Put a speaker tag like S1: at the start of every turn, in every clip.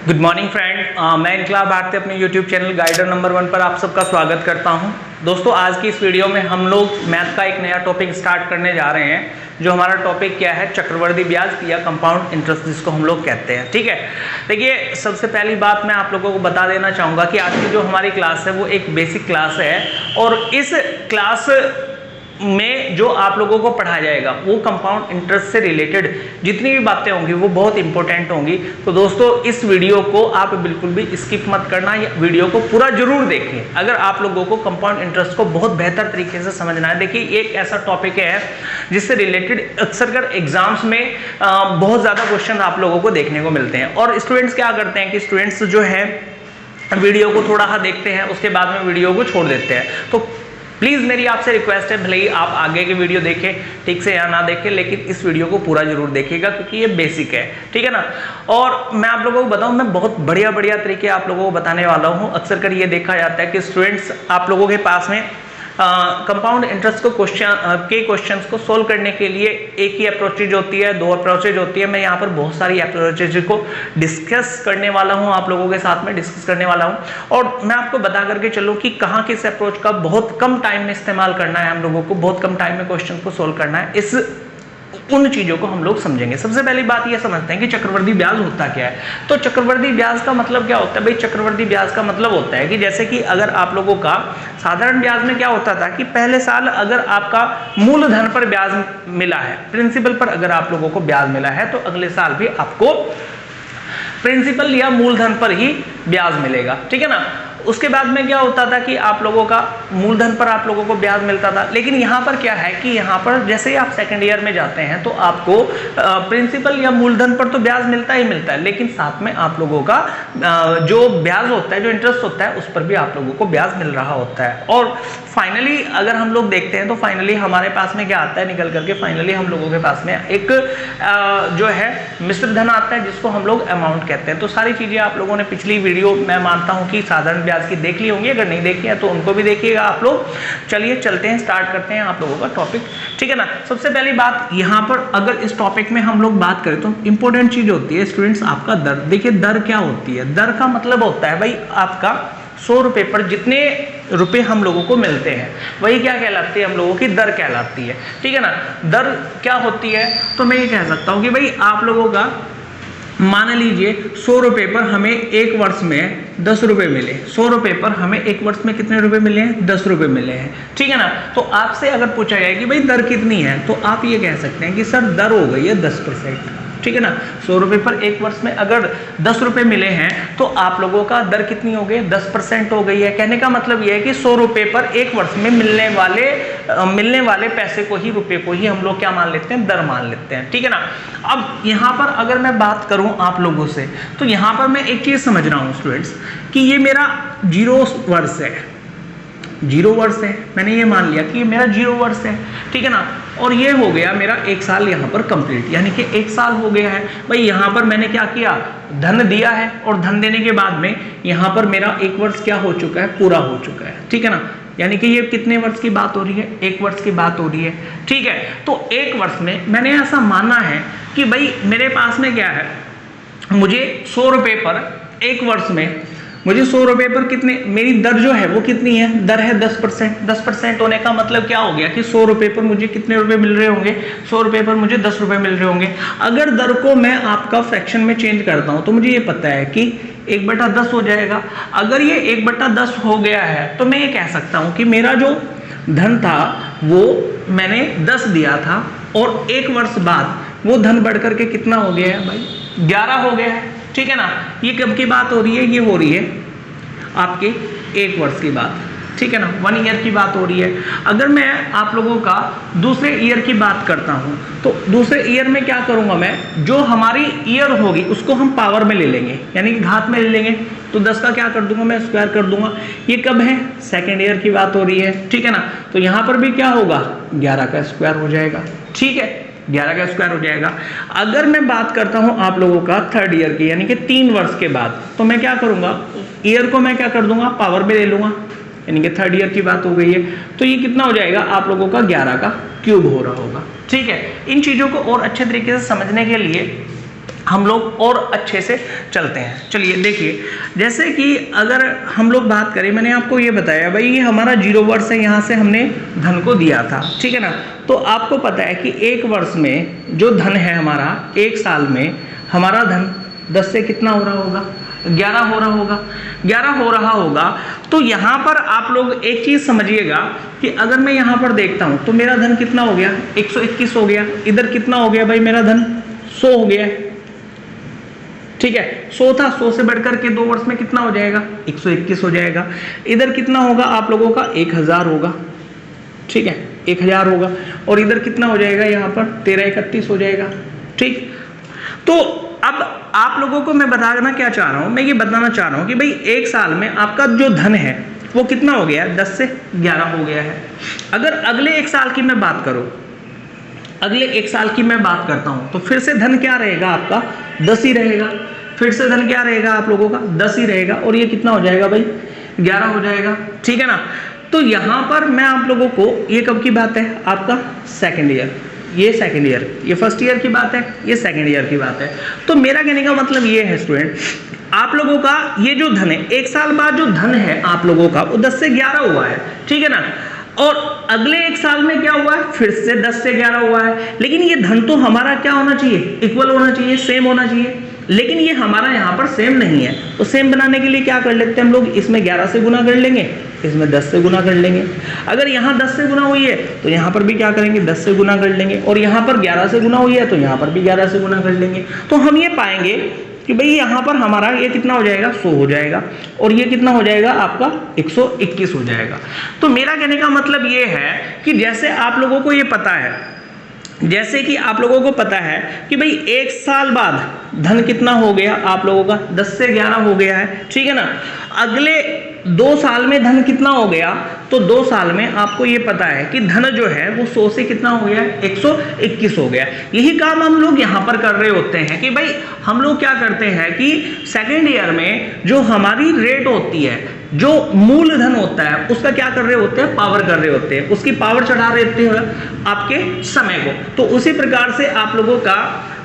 S1: Good morning friend, मैं इनकलाब भारती अपने यूट्यूब चैनल गाइडर नंबर 1 पर आप सबका स्वागत करता हूं। दोस्तों, आज की इस वीडियो में हम लोग मैथ का एक नया टॉपिक स्टार्ट करने जा रहे हैं। जो हमारा टॉपिक क्या है, चक्रवर्ती ब्याज या कंपाउंड इंटरेस्ट जिसको हम लोग कहते हैं। ठीक है, देखिए सबसे पहली बात मैं आप लोगों को बता देना चाहूँगा कि आज की जो हमारी क्लास है वो एक बेसिक क्लास है और इस क्लास में जो आप लोगों को पढ़ाया जाएगा वो कंपाउंड इंटरेस्ट से रिलेटेड जितनी भी बातें होंगी वो बहुत इंपॉर्टेंट होंगी। तो दोस्तों, इस वीडियो को आप बिल्कुल भी स्किप मत करना, या वीडियो को पूरा जरूर देखें अगर आप लोगों को कंपाउंड इंटरेस्ट को बहुत बेहतर तरीके से समझना है। देखिए, एक ऐसा टॉपिक है जिससे रिलेटेड अक्सर कर एग्जाम्स में बहुत ज़्यादा क्वेश्चन आप लोगों को देखने को मिलते हैं। और स्टूडेंट्स क्या करते हैं कि स्टूडेंट्स जो है वीडियो को थोड़ा सा देखते हैं, उसके बाद में वीडियो को छोड़ देते हैं। तो प्लीज़ मेरी आपसे रिक्वेस्ट है, भले ही आप आगे की वीडियो देखें ठीक से या ना देखें, लेकिन इस वीडियो को पूरा जरूर देखिएगा क्योंकि ये बेसिक है। ठीक है ना। और मैं आप लोगों को बताऊं, मैं बहुत बढ़िया तरीके आप लोगों को बताने वाला हूं। अक्सर कर ये देखा जाता है कि स्टूडेंट्स आप लोगों के पास में कंपाउंड इंटरेस्ट को क्वेश्चंस को सोल्व करने के लिए एक ही अप्रोचेज होती है, दो अप्रोचेज होती है। मैं यहाँ पर बहुत सारी अप्रोचेज को डिस्कस करने वाला हूँ, आप लोगों के साथ में डिस्कस करने वाला हूँ। और मैं आपको बता करके चलूँ कि कहाँ किस अप्रोच का बहुत कम टाइम में इस्तेमाल करना है, हम लोगों को बहुत कम टाइम में क्वेश्चन को सोल्व करना है, इस उन चीजों को हम लोग समझेंगे। सबसे पहली बात यह समझते हैं कि चक्रवर्ती ब्याज होता क्या है। तो चक्रवर्ती ब्याज का मतलब क्या होता है भाई? चक्रवर्ती ब्याज का मतलब होता है कि जैसे कि अगर आप लोगों का साधारण ब्याज में क्या होता था कि पहले साल अगर आपका मूलधन पर ब्याज मिला है, प्रिंसिपल पर अगर आप लोगों को ब्याज मिला है, तो अगले साल भी आपको प्रिंसिपल या मूलधन पर ही ब्याज मिलेगा। ठीक है ना। उसके बाद में क्या होता था कि आप लोगों का मूलधन पर आप लोगों को ब्याज मिलता था। लेकिन यहाँ पर क्या है कि यहाँ पर जैसे ही आप सेकंड ईयर में जाते हैं तो आपको प्रिंसिपल या मूलधन पर तो ब्याज मिलता ही मिलता है, लेकिन साथ में आप लोगों का जो ब्याज होता है, जो इंटरेस्ट होता है, उस पर भी आप लोगों को ब्याज मिल रहा होता है। और फाइनली अगर हम लोग देखते हैं तो फाइनली हमारे पास में क्या आता है निकल करके, फाइनली हम लोगों के पास में एक जो है मिश्र धन आता है जिसको हम लोग अमाउंट कहते हैं। तो सारी चीजें आप लोगों ने पिछली वीडियो मैं मानता हूं कि साधारण ब्याज की देख ली होंगी, अगर नहीं देखी है तो उनको भी देखिएगा आप लोग। चलिए चलते हैं, स्टार्ट करते हैं आप लोगों का टॉपिक। ठीक है ना। सबसे पहली बात यहाँ पर अगर इस टॉपिक में हम लोग बात करें तो इंपॉर्टेंट चीज होती है स्टूडेंट्स आपका दर। देखिए दर क्या होती है? दर का मतलब होता है भाई आपका 100 रुपए पर जितने रुपए हम लोगों को मिलते हैं वही क्या कहलाती है? हम लोगों की दर कहलाती है। ठीक है ना। दर क्या होती है? तो मैं ये कह सकता हूँ कि भाई आप लोगों का मान लीजिए 100 रुपए पर हमें एक वर्ष में 10 रुपए मिले। 100 रुपए पर हमें एक वर्ष में कितने रुपए मिले हैं? 10 रुपए मिले हैं। ठीक है ना। तो आपसे अगर पूछा जाए कि भाई दर कितनी है, तो आप ये कह सकते हैं कि सर दर हो गई है 10%। ठीक है ना। 100 रुपए पर एक वर्ष में अगर 10 रुपए मिले हैं तो आप लोगों का दर कितनी हो गई? 10% हो गई है। कहने का मतलब यह है कि 100 रुपए पर एक वर्ष में मिलने वाले पैसे को ही, रुपए को ही हम लोग क्या मान लेते हैं? दर मान लेते हैं। ठीक है ना। अब यहाँ पर अगर मैं बात करूं आप लोगों से, तो यहाँ पर मैं एक चीज समझ रहा हूं स्टूडेंट्स कि ये मेरा 0 वर्ष है, 0 वर्ष है। मैंने ये मान लिया कि ये मेरा 0 वर्ष है। ठीक है ना। और ये हो गया मेरा 1 साल यहाँ पर कंप्लीट, यानी कि 1 साल हो गया है भाई। यहाँ पर मैंने क्या किया? धन दिया है, और धन देने के बाद में यहाँ पर मेरा 1 वर्ष क्या हो चुका है? पूरा हो चुका है। ठीक है ना। यानी कि ये कितने वर्ष की बात हो रही है? 1 वर्ष की बात हो रही है। ठीक है। तो 1 वर्ष में मैंने ऐसा माना है कि भाई मेरे पास में क्या है, मुझे 100 रुपए पर एक वर्ष में मुझे 100 रुपए पर कितने, मेरी दर जो है वो कितनी है? दर है 10%। 10% होने का मतलब क्या हो गया कि 100 रुपए पर मुझे कितने रुपए मिल रहे होंगे? 100 रुपए पर मुझे 10 रुपए मिल रहे होंगे। अगर दर को मैं आपका फ्रैक्शन में चेंज करता हूं तो मुझे ये पता है कि 1/10 हो जाएगा। अगर ये 1/10 हो गया है तो मैं ये कह सकता हूं कि मेरा जो धन था वो मैंने 10 दिया था, और 1 वर्ष बाद वो धन बढ़ करके कितना हो गया है भाई? 11 हो गया है। ठीक है ना। ये कब की बात हो रही है? ये हो रही है आपके 1 वर्ष की बात। ठीक है ना। 1 ईयर की बात हो रही है। अगर मैं आप लोगों का दूसरे ईयर की बात करता हूं तो दूसरे ईयर में क्या करूंगा मैं? जो हमारी ईयर होगी उसको हम पावर में ले लेंगे, यानी कि घात में ले लेंगे। तो 10 का क्या कर दूंगा मैं? स्क्वायर कर दूंगा। ये कब है? सेकेंड ईयर की बात हो रही है। ठीक है ना। तो यहां पर भी क्या होगा? 11 का स्क्वायर हो जाएगा। ठीक है, 11 का स्क्वायर हो जाएगा। अगर मैं बात करता हूं आप लोगों का थर्ड ईयर की, यानी कि 3 वर्ष के बाद, तो मैं क्या करूंगा? ईयर को मैं क्या कर दूंगा? पावर में ले लूंगा, यानी कि थर्ड ईयर की बात हो गई है। तो ये कितना हो जाएगा आप लोगों का? 11 का क्यूब हो रहा होगा। ठीक है। इन चीजों को और अच्छे तरीके से समझने के लिए हम लोग और अच्छे से चलते हैं। चलिए देखिए, जैसे कि अगर हम लोग बात करें, मैंने आपको ये बताया भाई ये हमारा 0 वर्ष है, यहाँ से हमने धन को दिया था, ठीक है ना। तो आपको पता है कि 1 वर्ष में जो धन है हमारा, 1 साल में हमारा धन 10 से कितना हो रहा होगा, 11 हो रहा होगा, 11 हो रहा होगा। तो यहाँ पर आप लोग एक चीज़ समझिएगा कि अगर मैं यहाँ पर देखता हूँ तो मेरा धन कितना हो गया, 121 हो गया। इधर कितना हो गया भाई, मेरा धन 100 हो गया, ठीक है। 100 था, 100 से बढ़कर के 2 वर्ष में कितना हो जाएगा, 121 हो जाएगा। इधर कितना होगा आप लोगों का, 1000 होगा, ठीक है, 1000 होगा। और इधर कितना हो जाएगा, यहाँ पर 1331 हो जाएगा, ठीक। तो अब आप लोगों को मैं बताना क्या चाह रहा हूँ, मैं ये बताना चाह रहा हूँ कि भाई 1 साल में आपका जो धन है वो कितना हो गया है, 10 से 11 हो गया है। अगर अगले 1 साल की मैं बात करूँ, अगले 1 साल की मैं बात करता हूं तो फिर से धन क्या रहेगा आपका, 10 ही रहेगा। फिर से धन क्या रहेगा आप लोगों का, 10 ही रहेगा। और ये कितना हो जाएगा भाई, 11 हो जाएगा, ठीक है ना। तो यहां पर मैं आप लोगों को, ये कब की बात है, आपका सेकेंड ईयर, ये सेकेंड ईयर, ये फर्स्ट ईयर की बात है, ये सेकेंड ईयर की बात है। तो मेरा कहने का मतलब ये है स्टूडेंट, आप लोगों का ये जो धन है, 1 साल बाद जो धन है आप लोगों का वो 10 से 11 हुआ है, ठीक है ना। और अगले 1 साल में क्या हुआ है, फिर से 10 से 11 हुआ है। लेकिन ये धन तो हमारा क्या होना चाहिए, इक्वल होना चाहिए, सेम होना चाहिए। लेकिन ये हमारा यहाँ पर सेम नहीं है। तो सेम बनाने के लिए क्या कर लेते हैं हम लोग, इसमें 11 से गुना कर लेंगे, इसमें 10 से गुना कर लेंगे। अगर यहाँ 10 से गुना हुई है तो यहाँ पर भी क्या करेंगे, 10 से गुना कर लेंगे। और यहाँ पर 11 से गुना हुई है तो यहाँ पर भी 11 से गुना कर लेंगे। तो हम ये पाएंगे कि भाई यहाँ पर हमारा ये कितना हो जाएगा, 100 हो जाएगा। और ये कितना हो जाएगा आपका, 121 हो जाएगा। तो मेरा कहने का मतलब ये है कि जैसे आप लोगों को ये पता है, जैसे कि आप लोगों को पता है कि भाई 1 साल बाद धन कितना हो गया आप लोगों का, 10 से 11 हो गया है, ठीक है ना। अगले 2 साल में धन कितना हो गया, तो 2 साल में आपको ये पता है कि धन जो है वो 100 से कितना हो गया, 121 हो गया। यही काम हम लोग यहाँ पर कर रहे होते हैं कि भाई हम लोग क्या करते हैं कि सेकेंड ईयर में जो हमारी रेट होती है, जो मूलधन होता है उसका क्या कर रहे होते हैं, पावर कर रहे होते हैं, उसकी पावर चढ़ा रहे होते हैं आपके समय को। तो उसी प्रकार से आप लोगों का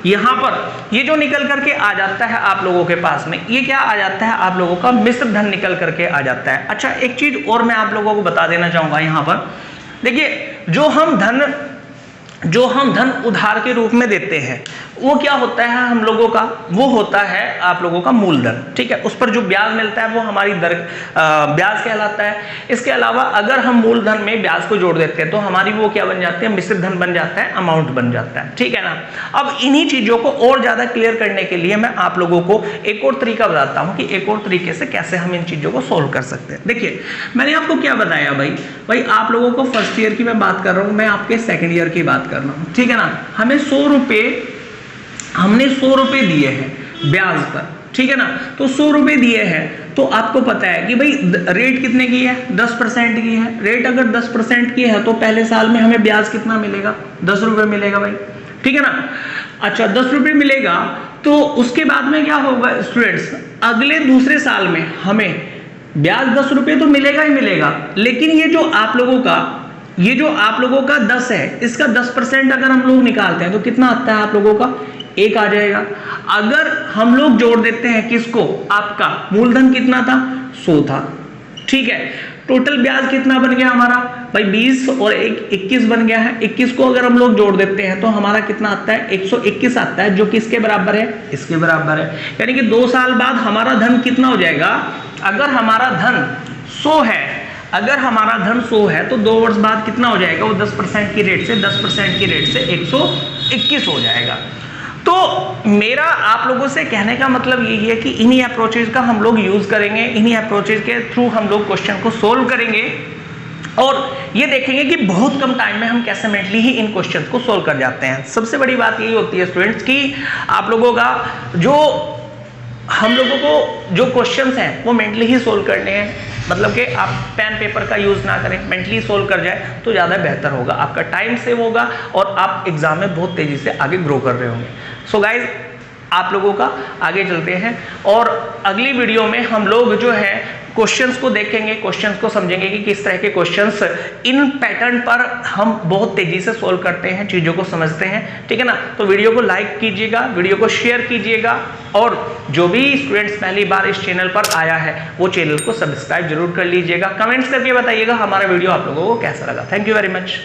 S1: यहाँ पर ये जो निकल करके आ जाता है आप लोगों के पास में, ये क्या आ जाता है आप लोगों का, मिश्र धन निकल करके आ जाता है। अच्छा, एक चीज और मैं आप लोगों को बता देना चाहूंगा यहाँ पर, देखिए जो हम धन उधार के रूप में देते हैं वो क्या होता है हम लोगों का, वो होता है आप लोगों का मूलधन, ठीक है। उस पर जो ब्याज मिलता है वो हमारी दर ब्याज कहलाता है। इसके अलावा अगर हम मूलधन में ब्याज को जोड़ देते हैं तो हमारी वो क्या बन जाती है, मिश्र धन बन जाता है, अमाउंट बन जाता है, ठीक है ना। अब इन्हीं चीजों को और ज्यादा क्लियर करने के लिए मैं आप लोगों को एक और तरीका बताता हूँ कि एक और तरीके से कैसे हम इन चीजों को सोल्व कर सकते हैं। देखिए मैंने आपको क्या बताया भाई आप लोगों को फर्स्ट ईयर की मैं बात कर रहा हूँ, मैं आपके सेकेंड ईयर की बात कर रहा हूँ, ठीक है ना। हमें 100 रुपए दिए हैं ब्याज पर, ठीक है ना। तो 100 रुपए दिए हैं तो आपको पता है कि भाई रेट कितने की है, 10% की है। रेट अगर 10% की है तो पहले साल में हमें ब्याज कितना मिलेगा, 10 रुपए मिलेगा भाई, ठीक है ना। अच्छा 10 रुपए मिलेगा तो उसके बाद में क्या होगा स्टूडेंट्स, अगले दूसरे साल में हमें ब्याज 10 रुपए तो मिलेगा ही मिलेगा। लेकिन ये जो आप लोगों का 10 है, इसका 10% अगर हम लोग निकालते हैं तो कितना आता है आप लोगों का, 1 आ जाएगा। अगर हम लोग जोड़ देते हैं किसको, आपका मूलधन कितना था, 100 था, ठीक है। टोटल ब्याज कितना बन गया हमारा भाई, 20 और 1 21 बन गया है। 21 को अगर हम लोग जोड़ देते हैं तो हमारा कितना आता है, 121 आता है, जो किसके बराबर है, इसके बराबर है। यानी कि 2 साल बाद हमारा धन कितना हो जाएगा, अगर हमारा धन 100 है तो 2 वर्ष बाद कितना हो जाएगा, वो 10% की रेट से 121 हो जाएगा। तो मेरा आप लोगों से कहने का मतलब यही है कि इन्हीं अप्रोचेज का हम लोग यूज करेंगे, इन्हीं अप्रोचेज के थ्रू हम लोग क्वेश्चन को सोल्व करेंगे और ये देखेंगे कि बहुत कम टाइम में हम कैसे मेंटली ही इन क्वेश्चंस को सोल्व कर जाते हैं। सबसे बड़ी बात यही होती है स्टूडेंट्स कि आप लोगों का हम लोगों को जो क्वेश्चंस हैं वो मेंटली ही सोल्व करने हैं, मतलब कि आप पेन पेपर का यूज ना करें, मेंटली सोल्व कर जाए तो ज़्यादा बेहतर होगा, आपका टाइम सेव होगा और आप एग्जाम में बहुत तेजी से आगे ग्रो कर रहे होंगे। सो गाइज आप लोगों का आगे चलते हैं और अगली वीडियो में हम लोग जो है क्वेश्चंस को देखेंगे, क्वेश्चंस को समझेंगे कि किस तरह के क्वेश्चंस इन पैटर्न पर हम बहुत तेजी से सोल्व करते हैं, चीजों को समझते हैं, ठीक है ना। तो वीडियो को लाइक कीजिएगा, वीडियो को शेयर कीजिएगा, और जो भी स्टूडेंट्स पहली बार इस चैनल पर आया है वो चैनल को सब्सक्राइब जरूर कर लीजिएगा। कमेंट्स करके बताइएगा हमारा वीडियो आप लोगों को कैसा लगा। Thank you very much.